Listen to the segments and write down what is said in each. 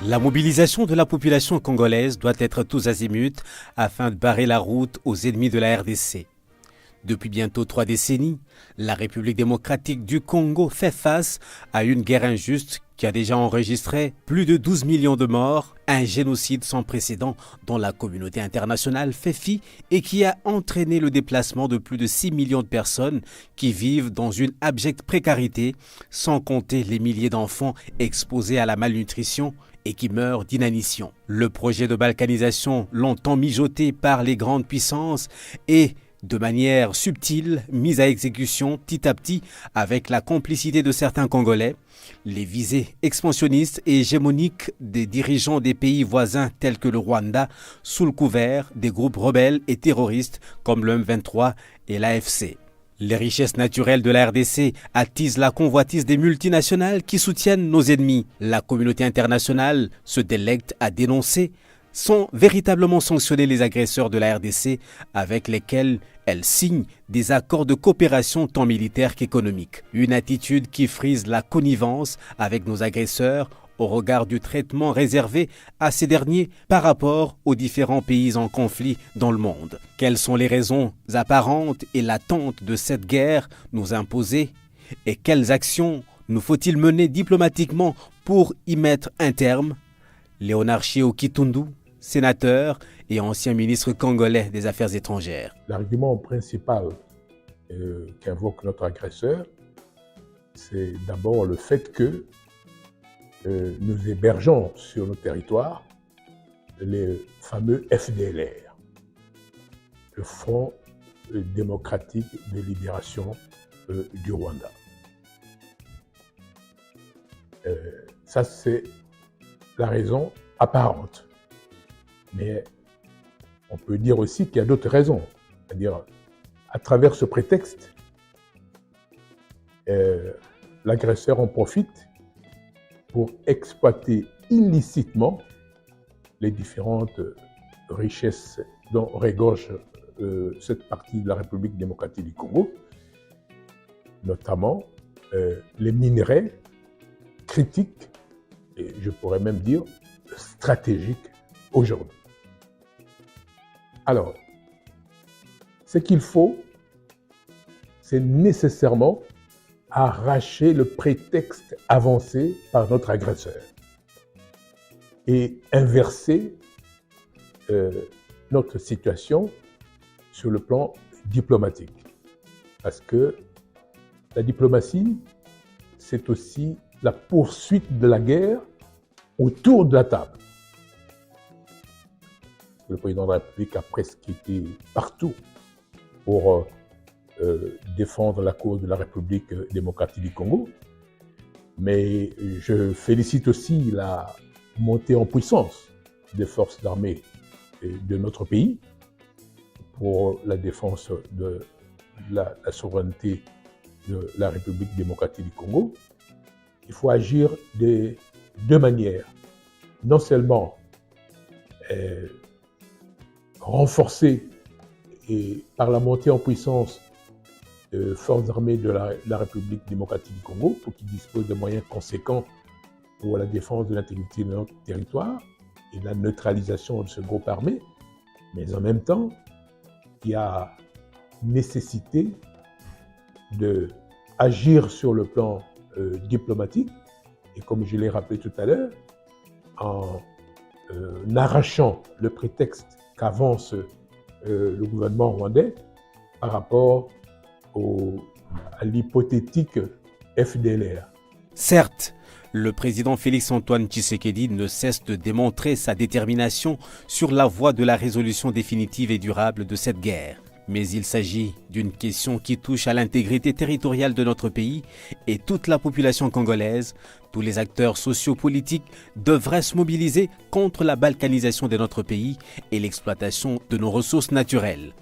La mobilisation de la population congolaise doit être tous azimuts afin de barrer la route aux ennemis de la RDC. Depuis bientôt 3 décennies, la République démocratique du Congo fait face à une guerre injuste qui a déjà enregistré plus de 12 millions de morts, un génocide sans précédent dont la communauté internationale fait fi et qui a entraîné le déplacement de plus de 6 millions de personnes qui vivent dans une abjecte précarité, sans compter les milliers d'enfants exposés à la malnutrition et qui meurent d'inanition. Le projet de balkanisation, longtemps mijoté par les grandes puissances, est de manière subtile, mise à exécution petit à petit avec la complicité de certains Congolais, les visées expansionnistes et hégémoniques des dirigeants des pays voisins tels que le Rwanda, sous le couvert des groupes rebelles et terroristes comme le M23 et l'AFC. Les richesses naturelles de la RDC attisent la convoitise des multinationales qui soutiennent nos ennemis. La communauté internationale se délecte à dénoncer sans véritablement sanctionner les agresseurs de la RDC avec lesquels elle signe des accords de coopération tant militaire qu'économique. Une attitude qui frise la connivence avec nos agresseurs au regard du traitement réservé à ces derniers par rapport aux différents pays en conflit dans le monde. Quelles sont les raisons apparentes et latentes de cette guerre nous imposée et quelles actions nous faut-il mener diplomatiquement pour y mettre un terme? Léonard Chiao Kitundu, sénateur et ancien ministre congolais des Affaires étrangères. L'argument principal qu'invoque notre agresseur, c'est d'abord le fait que nous hébergeons sur nos territoires les fameux FDLR, le Front démocratique de libération du Rwanda. Ça, c'est la raison apparente. Mais on peut dire aussi qu'il y a d'autres raisons. C'est-à-dire, à travers ce prétexte, l'agresseur en profite pour exploiter illicitement les différentes richesses dont regorge cette partie de la République démocratique du Congo, notamment les minerais critiques, et je pourrais même dire stratégiques aujourd'hui. Alors, ce qu'il faut, c'est nécessairement arracher le prétexte avancé par notre agresseur et inverser notre situation sur le plan diplomatique. Parce que la diplomatie, c'est aussi la poursuite de la guerre autour de la table. Le président de la République a presque été partout pour défendre la cause de la République démocratique du Congo. Mais je félicite aussi la montée en puissance des forces armées de notre pays pour la défense de la souveraineté de la République démocratique du Congo. Il faut agir de deux manières. Non seulement renforcer et par la montée en puissance des forces armées de la République démocratique du Congo pour qu'ils disposent de moyens conséquents pour la défense de l'intégrité de notre territoire et la neutralisation de ce groupe armé, mais en même temps, il y a nécessité d'agir sur le plan diplomatique et comme je l'ai rappelé tout à l'heure, en arrachant le prétexte qu'avance le gouvernement rwandais par rapport à l'hypothétique FDLR. Certes, le président Félix-Antoine Tshisekedi ne cesse de démontrer sa détermination sur la voie de la résolution définitive et durable de cette guerre. Mais il s'agit d'une question qui touche à l'intégrité territoriale de notre pays et toute la population congolaise. Tous les acteurs sociopolitiques devraient se mobiliser contre la balkanisation de notre pays et l'exploitation de nos ressources naturelles.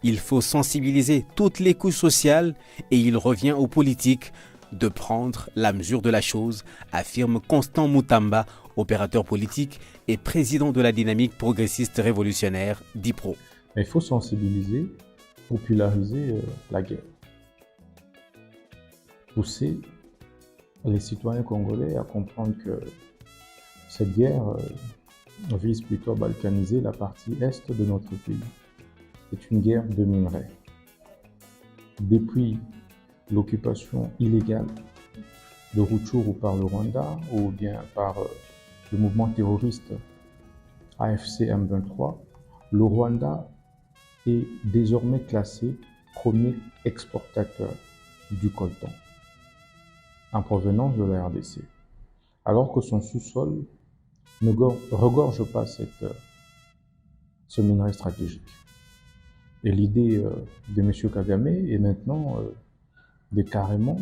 Il faut sensibiliser toutes les couches sociales et il revient aux politiques de prendre la mesure de la chose, affirme Constant Moutamba, opérateur politique et président de la dynamique progressiste révolutionnaire DIPRO. Mais il faut sensibiliser, populariser la guerre. Pousser les citoyens congolais à comprendre que cette guerre vise plutôt à balkaniser la partie est de notre pays. C'est une guerre de minerais. Depuis l'occupation illégale de Rutshuru par le Rwanda ou bien par le mouvement terroriste AFC M23, le Rwanda est désormais classé premier exportateur du coltan en provenance de la RDC, alors que son sous-sol ne regorge pas ce minerai stratégique. Et l'idée de M. Kagame est maintenant de carrément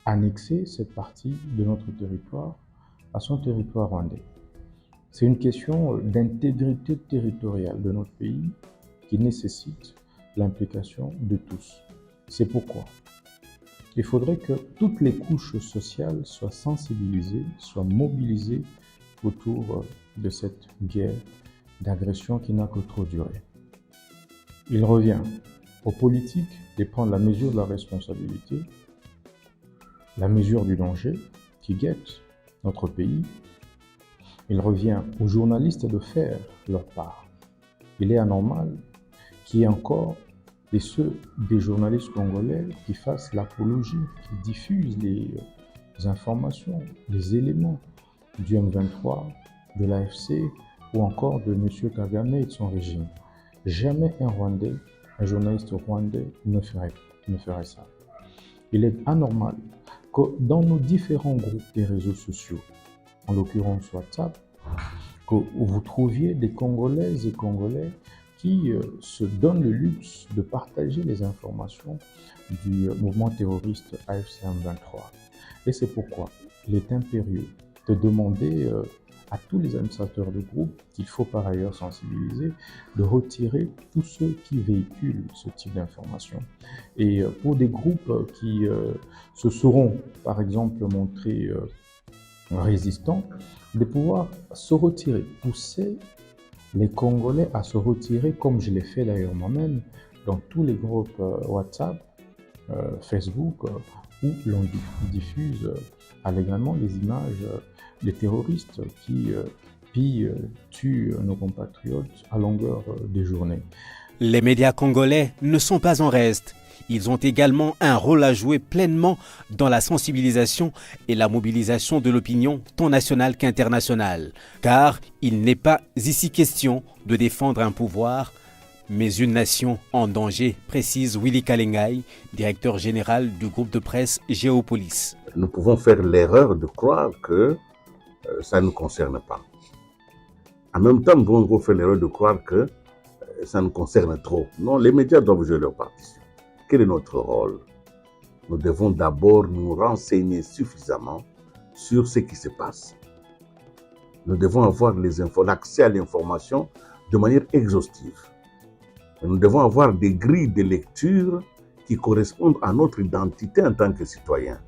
annexer cette partie de notre territoire à son territoire rwandais. C'est une question d'intégrité territoriale de notre pays qui nécessite l'implication de tous. C'est pourquoi il faudrait que toutes les couches sociales soient sensibilisées, soient mobilisées autour de cette guerre d'agression qui n'a que trop duré. Il revient aux politiques de prendre la mesure de la responsabilité, la mesure du danger qui guette notre pays. Il revient aux journalistes de faire leur part. Il est anormal qu'il y ait encore des journalistes congolais qui fassent l'apologie, qui diffusent les informations, les éléments du M23, de l'AFC ou encore de M. Kagame et de son régime. Jamais un journaliste rwandais ne ferait ça. Il est anormal que dans nos différents groupes des réseaux sociaux, en l'occurrence WhatsApp, que vous trouviez des Congolaises et Congolais qui se donnent le luxe de partager les informations du mouvement terroriste AFC M23. Et c'est pourquoi il est impérieux de demander à tous les administrateurs de groupe, qu'il faut par ailleurs sensibiliser, de retirer tous ceux qui véhiculent ce type d'informations. Et pour des groupes qui se seront, par exemple, montrés résistants, de pouvoir se retirer, pousser les Congolais à se retirer, comme je l'ai fait d'ailleurs moi-même, dans tous les groupes WhatsApp, Facebook, où l'on diffuse allègrement les images des terroristes qui pillent, tuent nos compatriotes à longueur des journées. Les médias congolais ne sont pas en reste. Ils ont également un rôle à jouer pleinement dans la sensibilisation et la mobilisation de l'opinion tant nationale qu'internationale. Car il n'est pas ici question de défendre un pouvoir, mais une nation en danger, précise Willy Kalengai, directeur général du groupe de presse Géopolis. Nous pouvons faire l'erreur de croire que ça ne nous concerne pas. En même temps, nous pouvons faire l'erreur de croire que ça nous concerne trop. Non, les médias doivent jouer leur partition. Quel est notre rôle? Nous devons d'abord nous renseigner suffisamment sur ce qui se passe. Nous devons avoir l'accès à l'information de manière exhaustive. Nous devons avoir des grilles de lecture qui correspondent à notre identité en tant que citoyens.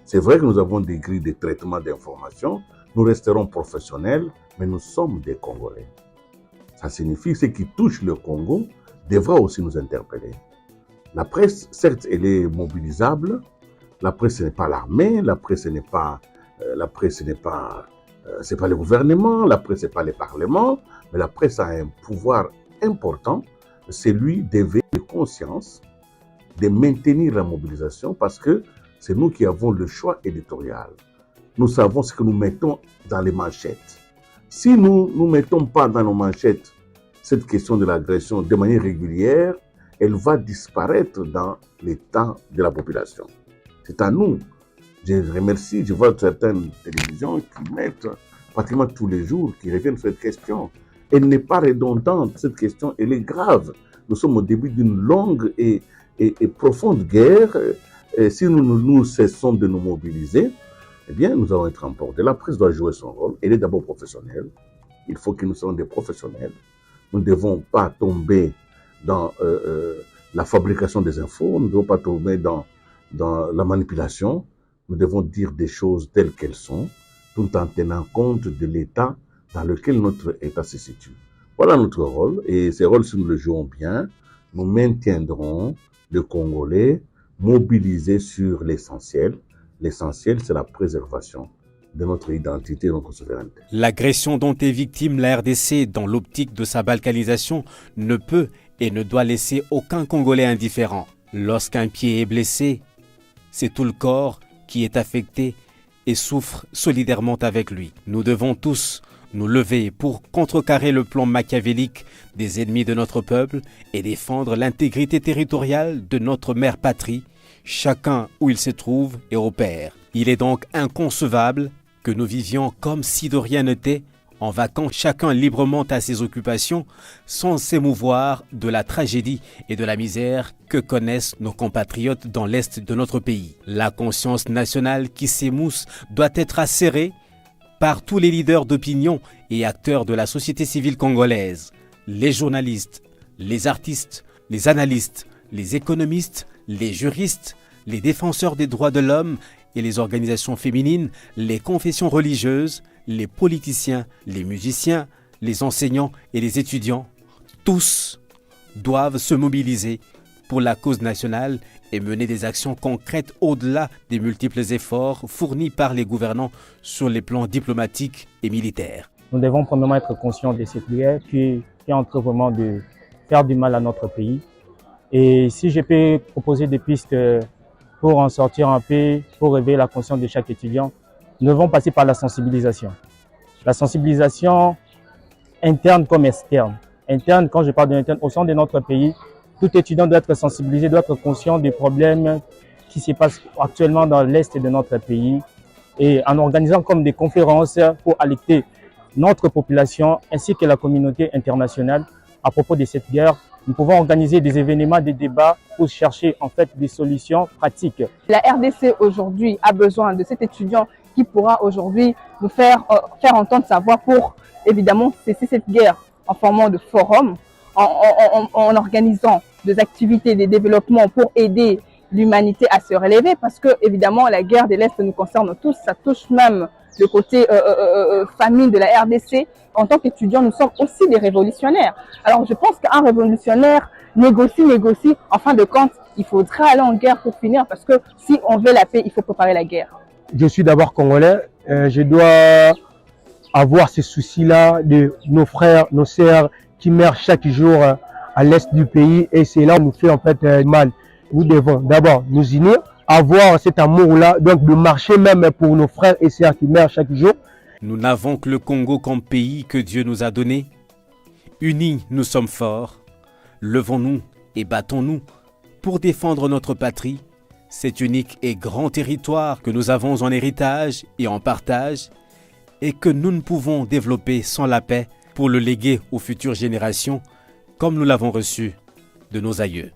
C'est vrai que nous avons des grilles de traitement d'information, nous resterons professionnels, mais nous sommes des Congolais. Ça signifie que ce qui touche le Congo devra aussi nous interpeller. La presse, certes, elle est mobilisable. La presse, ce n'est pas l'armée. La presse, ce n'est pas le gouvernement. La presse, ce n'est pas le parlement. Mais la presse a un pouvoir important. C'est lui d'éveiller les consciences, de maintenir la mobilisation, parce que c'est nous qui avons le choix éditorial. Nous savons ce que nous mettons dans les manchettes. Si nous ne mettons pas dans nos manchettes cette question de l'agression de manière régulière, elle va disparaître dans les temps de la population. C'est à nous. Je remercie, je vois certaines télévisions qui mettent pratiquement tous les jours, qui reviennent sur cette question. Elle n'est pas redondante, cette question, elle est grave. Nous sommes au début d'une longue et profonde guerre. Et si nous cessons de nous mobiliser, eh bien, nous allons être emportés. La presse doit jouer son rôle. Elle est d'abord professionnelle. Il faut que nous soyons des professionnels. Nous ne devons pas tomber dans la fabrication des infos, nous ne devons pas tomber dans la manipulation. Nous devons dire des choses telles qu'elles sont, tout en tenant compte de l'état dans lequel notre état se situe. Voilà notre rôle, et ce rôle, si nous le jouons bien, nous maintiendrons le Congolais mobilisé sur l'essentiel. L'essentiel, c'est la préservation de notre identité et de notre souveraineté. L'agression dont est victime la RDC dans l'optique de sa balkanisation ne peut et ne doit laisser aucun Congolais indifférent. Lorsqu'un pied est blessé, c'est tout le corps qui est affecté et souffre solidairement avec lui. Nous devons tous nous lever pour contrecarrer le plan machiavélique des ennemis de notre peuple et défendre l'intégrité territoriale de notre mère patrie, chacun où il se trouve et opère. Il est donc inconcevable que nous vivions comme si de rien n'était, en vaquant chacun librement à ses occupations, sans s'émouvoir de la tragédie et de la misère que connaissent nos compatriotes dans l'Est de notre pays. La conscience nationale qui s'émousse doit être acérée par tous les leaders d'opinion et acteurs de la société civile congolaise, les journalistes, les artistes, les analystes, les économistes, les juristes, les défenseurs des droits de l'homme et les organisations féminines, les confessions religieuses, les politiciens, les musiciens, les enseignants et les étudiants, tous doivent se mobiliser pour la cause nationale et mener des actions concrètes au-delà des multiples efforts fournis par les gouvernants sur les plans diplomatiques et militaires. Nous devons premièrement être conscients de cette guerre qui est en train vraiment de faire du mal à notre pays. Et si je peux proposer des pistes pour en sortir un peu, pour réveiller la conscience de chaque étudiant, nous devons passer par la sensibilisation. La sensibilisation interne comme externe. Interne, quand je parle de l'interne, au sein de notre pays, tout étudiant doit être sensibilisé, doit être conscient des problèmes qui se passent actuellement dans l'Est de notre pays et en organisant comme des conférences pour alerter notre population ainsi que la communauté internationale à propos de cette guerre. Nous pouvons organiser des événements, des débats pour chercher en fait des solutions pratiques. La RDC aujourd'hui a besoin de cet étudiant qui pourra aujourd'hui nous faire entendre sa voix pour évidemment cesser cette guerre en formant de forums, en organisant des activités, des développements pour aider l'humanité à se relever parce que évidemment la guerre de l'Est nous concerne tous, ça touche même le côté famine de la RDC. En tant qu'étudiants, nous sommes aussi des révolutionnaires. Alors je pense qu'un révolutionnaire négocie. En fin de compte, il faudra aller en guerre pour finir parce que si on veut la paix, il faut préparer la guerre. Je suis d'abord congolais, je dois avoir ces soucis-là de nos frères, nos sœurs qui meurent chaque jour à l'est du pays et c'est là où nous fait en fait mal. Nous devons d'abord nous unir, avoir cet amour-là, donc de marcher même pour nos frères et sœurs qui meurent chaque jour. Nous n'avons que le Congo comme pays que Dieu nous a donné. Unis, nous sommes forts. Levons-nous et battons-nous pour défendre notre patrie, cet unique et grand territoire que nous avons en héritage et en partage et que nous ne pouvons développer sans la paix pour le léguer aux futures générations comme nous l'avons reçu de nos aïeux.